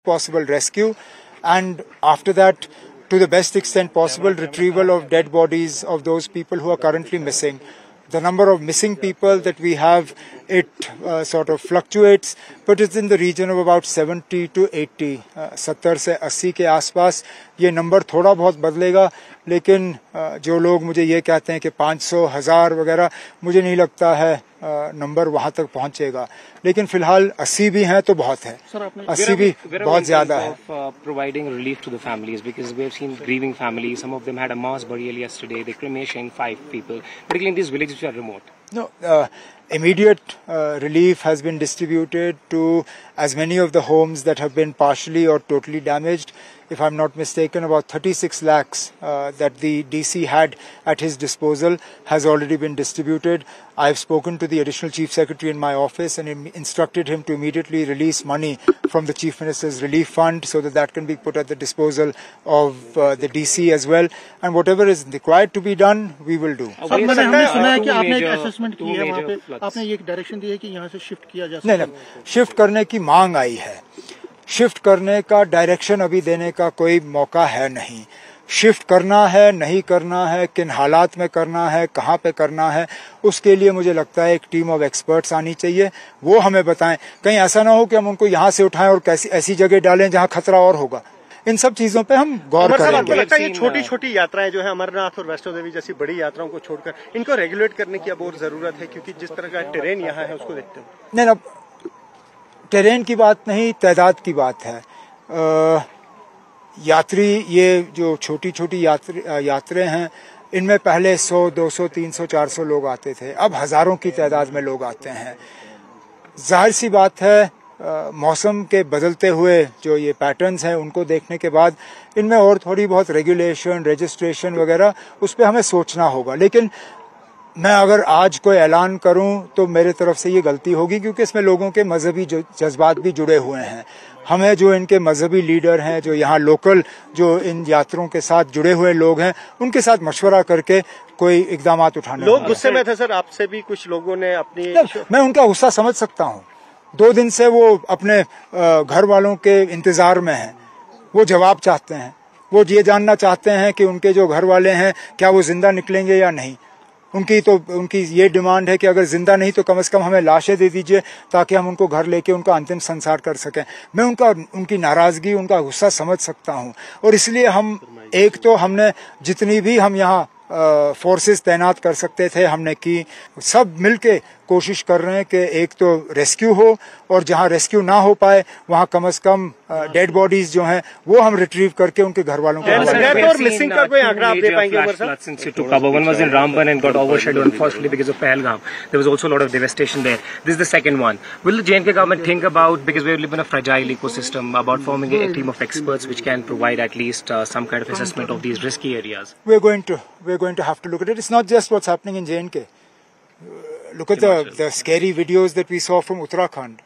possible rescue, and after that, to the best extent possible, retrieval of dead bodies of those people who are currently missing. The number of missing people that we have, it sort of fluctuates, but it's in the region of about 70 to 80, 70 से 80 के आसपास. ये number थोड़ा बहुत बदलेगा, लेकिन जो लोग मुझे ये कहते हैं कि 500, 1000 वगैरह, मुझे नहीं लगता है नंबर वहां तक पहुंचेगा. लेकिन फिलहाल 80 भी हैं तो बहुत है. 80 भी बहुत ज्यादा है. Providing relief to the families, because we have seen grieving families. Some of them had a mass burial yesterday. They cremation 5 people, particularly in these villages which are remote. No, immediate relief has been distributed to as many of the homes that have been partially or totally damaged. If I'm not mistaken, about 36 lakhs that the DC had at his disposal has already been distributed. I've spoken to the Additional Chief Secretary in my office and instructed him to immediately release money from the Chief Minister's Relief Fund so that that can be put at the disposal of the DC as well. And whatever is required to be done, we will do. मैंने सुना है कि आपने एक assessment की है वहाँ पे, आपने ये डायरेक्शन दी है कि यहाँ से शिफ्ट किया जा सकता है. नहीं, शिफ्ट करने की मांग आई है. शिफ्ट करने का डायरेक्शन अभी देने का कोई मौका है नहीं. शिफ्ट करना है, नहीं करना है, किन हालात में करना है, कहाँ पे करना है, उसके लिए मुझे लगता है एक टीम ऑफ एक्सपर्ट्स आनी चाहिए. वो हमें बताएं. कहीं ऐसा ना हो कि हम उनको यहाँ से उठाएं और ऐसी जगह डालें जहाँ खतरा और होगा. इन सब चीजों पे हम गौर करेंगे. आपको लगता है ये छोटी छोटी यात्राएं जो है अमरनाथ और वैष्णो देवी जैसी बड़ी यात्राओं को छोड़कर इनको रेगुलेट करने की अब और जरूरत है, क्योंकि जिस तरह का टेरेन यहाँ है उसको देखते हुए? नहीं, टेरेन की बात नहीं, तादाद की बात है. यात्री, ये जो छोटी छोटी यात्रें हैं, इनमें पहले 100, 200, 300, 400 लोग आते थे. अब हजारों की तादाद में लोग आते हैं. जाहिर सी बात है, मौसम के बदलते हुए जो ये पैटर्न्स हैं उनको देखने के बाद इनमें और थोड़ी बहुत रेगुलेशन, रजिस्ट्रेशन वगैरह उस पर हमें सोचना होगा. लेकिन मैं अगर आज कोई ऐलान करूं तो मेरे तरफ से ये गलती होगी, क्योंकि इसमें लोगों के मजहबी जज्बात भी जुड़े हुए हैं. हमें जो इनके मजहबी लीडर हैं, जो यहाँ लोकल जो इन यात्रियों के साथ जुड़े हुए लोग हैं, उनके साथ मशवरा करके कोई इकदाम उठाने. लोग गुस्से में थे सर, आपसे भी कुछ लोगों ने अपनी... मैं उनका गुस्सा समझ सकता हूँ. 2 दिन से वो अपने घर वालों के इंतजार में हैं. वो जवाब चाहते हैं. वो ये जानना चाहते हैं कि उनके जो घर वाले हैं क्या वो जिंदा निकलेंगे या नहीं. उनकी ये डिमांड है कि अगर जिंदा नहीं तो कम से कम हमें लाशें दे दीजिए ताकि हम उनको घर लेके उनका अंतिम संस्कार कर सकें. मैं उनकी नाराजगी, उनका गुस्सा समझ सकता हूं. और इसलिए हम एक तो हमने जितनी भी हम यहाँ फोर्सेस तैनात कर सकते थे हमने की. सब मिलके कोशिश कर रहे हैं कि एक तो रेस्क्यू हो, और जहां रेस्क्यू ना हो पाए वहां कम से कम डेड बॉडीज जो हैं वो हम रिट्रीव करके उनके घर वालों को. मिसिंग का कोई आंकड़ा आप दे पाएंगे? One was in Ramban and got overshadowed unfortunately because of Pahalgam. There was also a lot of devastation there. This is the second one. Will the J&K government think about, because we live in a fragile ecosystem, about forming a team of experts which can provide at least some kind of assessment of these risky areas? We're going to have to look at it. It's not just what's happening in J&K. Look at the scary videos that we saw from Uttarakhand.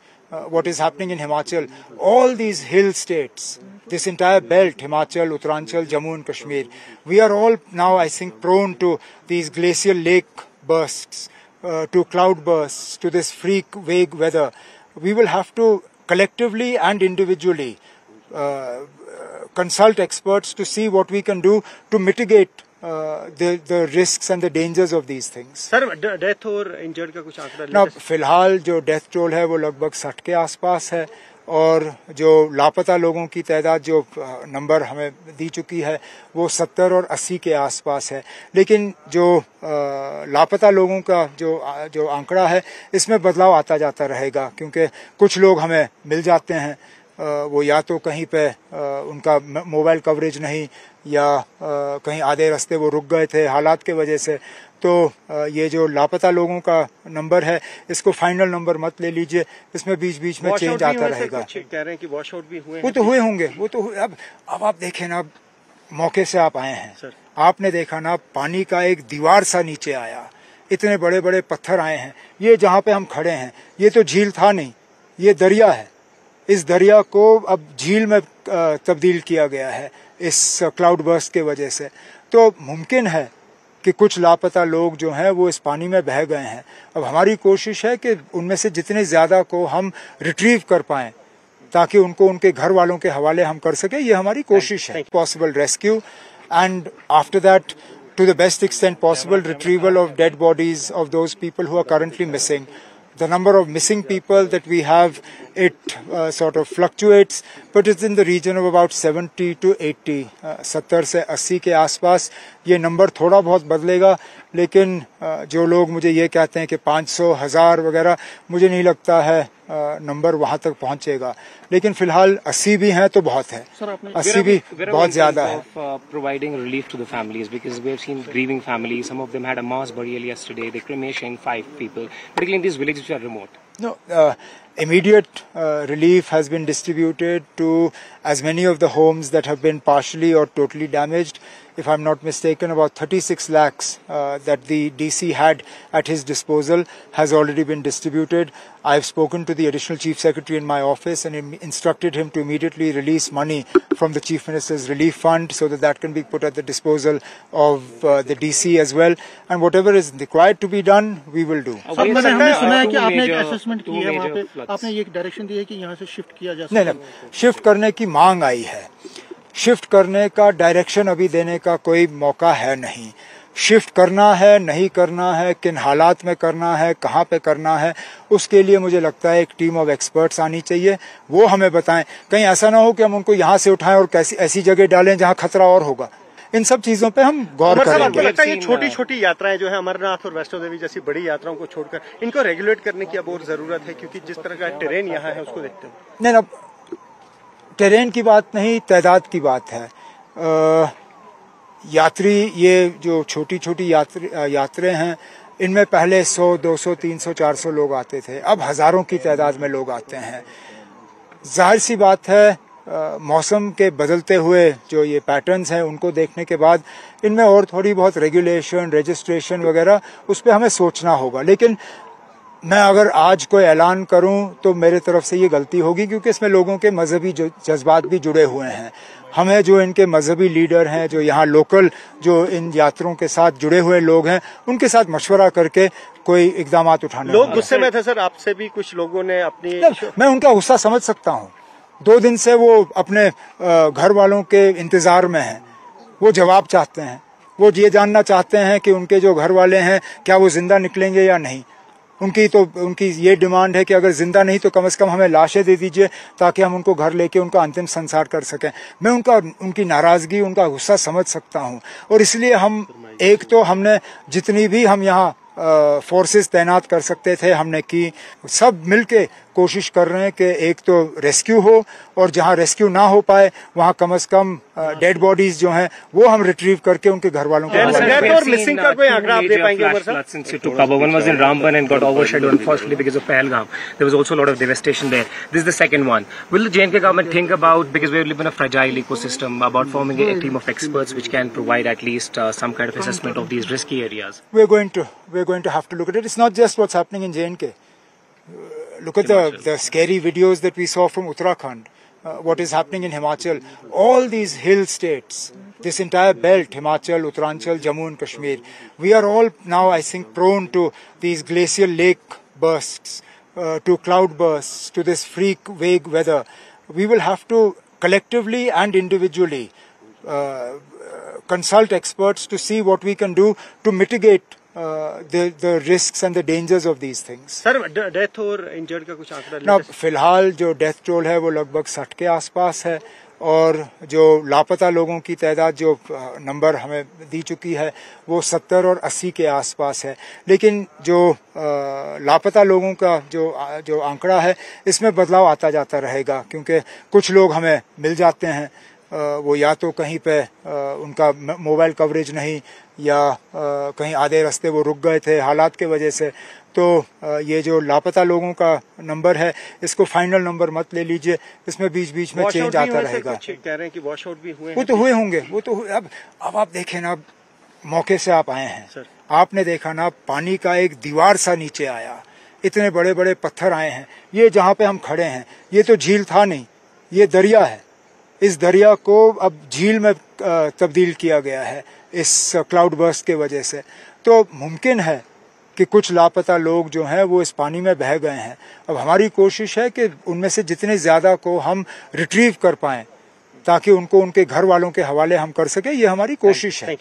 What is happening in Himachal. All these hill states, this entire belt, Himachal, Uttaranchal, Jammu and Kashmir, we are all now, I think, prone to these glacial lake bursts, to cloud bursts, to this freak vague weather. We will have to collectively and individually consult experts to see what we can do to mitigate the risks and the dangers of these things. Sir, death और injured का कुछ आंकड़ा? ना, फिलहाल जो death toll है वो लगभग 60 के आसपास है, और जो लापता लोगों की तादाद जो नंबर हमें दी चुकी है वो 70 और 80 के आसपास है. लेकिन जो लापता लोगों का जो आंकड़ा है इसमें बदलाव आता जाता रहेगा, क्योंकि कुछ लोग हमें मिल जाते हैं, वो या तो कहीं पे उनका मोबाइल कवरेज नहीं, या कहीं आधे रास्ते वो रुक गए थे हालात के वजह से. तो ये जो लापता लोगों का नंबर है इसको फाइनल नंबर मत ले लीजिए, इसमें बीच बीच में चेंज आता रहेगा. कह रहे हैं कि वॉश आउट भी हुए. वो तो हुए होंगे, वो तो अब आप देखें ना, मौके से आप आए हैं, आपने देखा ना पानी का एक दीवार सा नीचे आया, इतने बड़े बड़े पत्थर आए हैं. ये जहाँ पे हम खड़े हैं ये तो झील था नहीं, ये दरिया है. इस दरिया को अब झील में तब्दील किया गया है इस क्लाउड बर्स्ट के वजह से. तो मुमकिन है कि कुछ लापता लोग जो हैं वो इस पानी में बह गए हैं. अब हमारी कोशिश है कि उनमें से जितने ज्यादा को हम रिट्रीव कर पाएं ताकि उनको उनके घर वालों के हवाले हम कर सके, ये हमारी कोशिश है। Possible rescue and after that to the best extent possible retrieval of dead bodies of those people who are currently missing. The number of missing people that we have, it sort of fluctuates, but it's in the region of about 70 to 80, 70 से 80 के आसपास। ये number थोड़ा बहुत बदलेगा, लेकिन जो लोग मुझे ये कहते हैं कि 500, 1000 वगैरह, मुझे नहीं लगता है नंबर वहां तक पहुंचेगा। लेकिन फिलहाल 80 भी हैं तो बहुत है, 80 भी बहुत ज्यादा है। Providing relief to the families, because we have seen grieving families. Some of them had a mass burial yesterday. They cremationed 5 people, particularly in these villages which are remote. No, immediate relief has been distributed to as many of the homes that have been partially or totally damaged. If I'm not mistaken, about 36 lakhs that the DC had at his disposal has already been distributed. I've spoken to the Additional Chief Secretary in my office and instructed him to immediately release money from the Chief Minister's Relief Fund so that that can be put at the disposal of the DC as well. And whatever is required to be done, we will do. हमने सुना है कि आपने एक assessment की है वहाँ पे, आपने ये डायरेक्शन दी है कि यहाँ से शिफ्ट किया जा सकता है। नहीं, शिफ्ट करने की मांग आई है। शिफ्ट करने का डायरेक्शन अभी देने का कोई मौका है नहीं। शिफ्ट करना है, नहीं करना है, किन हालात में करना है, कहाँ पे करना है, उसके लिए मुझे लगता है एक टीम ऑफ एक्सपर्ट्स आनी चाहिए, वो हमें बताएं। कहीं ऐसा ना हो कि हम उनको यहाँ से उठाएं और ऐसी जगह डालें जहाँ खतरा और होगा। इन सब चीजों पे हम गौर करेंगे। आपको लगता है ये छोटी छोटी यात्राएं जो है अमरनाथ और वैष्णो देवी जैसी बड़ी यात्राओं को छोड़कर इनको रेगुलेट करने की अब और जरूरत है, क्योंकि जिस तरह का टेरेन यहाँ है उसको देखते हुए? नहीं, टेरेन की बात नहीं, तादाद की बात है। यात्री, ये जो छोटी छोटी यात्रे हैं, इनमें पहले 100, 200, 300, 400 लोग आते थे, अब हजारों की तादाद में लोग आते हैं। जाहिर सी बात है, मौसम के बदलते हुए जो ये पैटर्न्स हैं उनको देखने के बाद इनमें और थोड़ी बहुत रेगुलेशन, रजिस्ट्रेशन वगैरह उस पर हमें सोचना होगा। लेकिन मैं अगर आज कोई ऐलान करूं तो मेरे तरफ से ये गलती होगी, क्योंकि इसमें लोगों के मजहबी जज्बात भी जुड़े हुए हैं। हमें जो इनके मजहबी लीडर हैं, जो यहाँ लोकल जो इन यात्रियों के साथ जुड़े हुए लोग हैं, उनके साथ मशवरा करके कोई इकदाम उठाने। लोग गुस्से में थे सर, आपसे भी कुछ लोगों ने अपनी, मैं उनका गुस्सा समझ सकता हूँ। 2 दिन से वो अपने घर वालों के इंतजार में हैं, वो जवाब चाहते हैं, वो ये जानना चाहते हैं कि उनके जो घर वाले हैं क्या वो जिंदा निकलेंगे या नहीं। उनकी ये डिमांड है कि अगर जिंदा नहीं तो कम से कम हमें लाशें दे दीजिए ताकि हम उनको घर लेके उनका अंतिम संस्कार कर सकें। मैं उनकी नाराजगी, उनका गुस्सा समझ सकता हूं, और इसलिए एक तो हमने जितनी भी हम यहाँ फोर्सेस तैनात कर सकते थे हमने की। सब मिलके कोशिश कर रहे हैं कि एक तो रेस्क्यू हो, और जहां रेस्क्यू ना हो पाए वहां कम से कम डेड बॉडीज जो हैं वो हम रिट्रीव करके उनके घर वालों को और मिसिंग का कोई आंकड़ा आप दे पाएंगे? One was in Ramban and got overshadowed unfortunately because of Pahalgam. There was also a lot of devastation there. This is the second one. Will the J&K government think about, because we live in a fragile ecosystem, about forming a team of experts which can provide at least some kind of assessment of these risky areas? We're going to have to look at it. It's not just what's happening in J&K. Look at the scary videos that we saw from Uttarakhand. What is happening in Himachal? All these hill states, this entire belt, Himachal, Uttaranchal, Jammu and Kashmir, we are all now, I think, prone to these glacial lake bursts, to cloud bursts, to this freak vague weather. We will have to collectively and individually consult experts to see what we can do to mitigate the risks and the dangers of these things. Sir, death और injured का कुछ आंकड़ा? ना, फिलहाल जो death toll है वो लगभग 60 के आसपास है, और जो लापता लोगों की तादाद जो नंबर हमें दी चुकी है वो 70 और 80 के आसपास है। लेकिन जो लापता लोगों का जो आंकड़ा है इसमें बदलाव आता जाता रहेगा, क्योंकि कुछ लोग हमें मिल जाते हैं, वो या तो कहीं पे उनका मोबाइल कवरेज नहीं, या कहीं आधे रास्ते वो रुक गए थे हालात के वजह से। तो ये जो लापता लोगों का नंबर है इसको फाइनल नंबर मत ले लीजिए, इसमें बीच बीच में चेंज आता रहेगा। कह रहे हैं कि वॉश आउट भी हुए, वो तो हुए होंगे, वो तो अब आप देखें ना, मौके से आप आए हैं सर, आपने देखा ना पानी का एक दीवार सा नीचे आया, इतने बड़े बड़े पत्थर आए हैं। ये जहाँ पे हम खड़े हैं ये तो झील था नहीं, ये दरिया है। इस दरिया को अब झील में तब्दील किया गया है इस क्लाउड बर्स्ट के वजह से। तो मुमकिन है कि कुछ लापता लोग जो हैं वो इस पानी में बह गए हैं। अब हमारी कोशिश है कि उनमें से जितने ज़्यादा को हम रिट्रीव कर पाएं ताकि उनको उनके घर वालों के हवाले हम कर सकें, ये हमारी कोशिश है।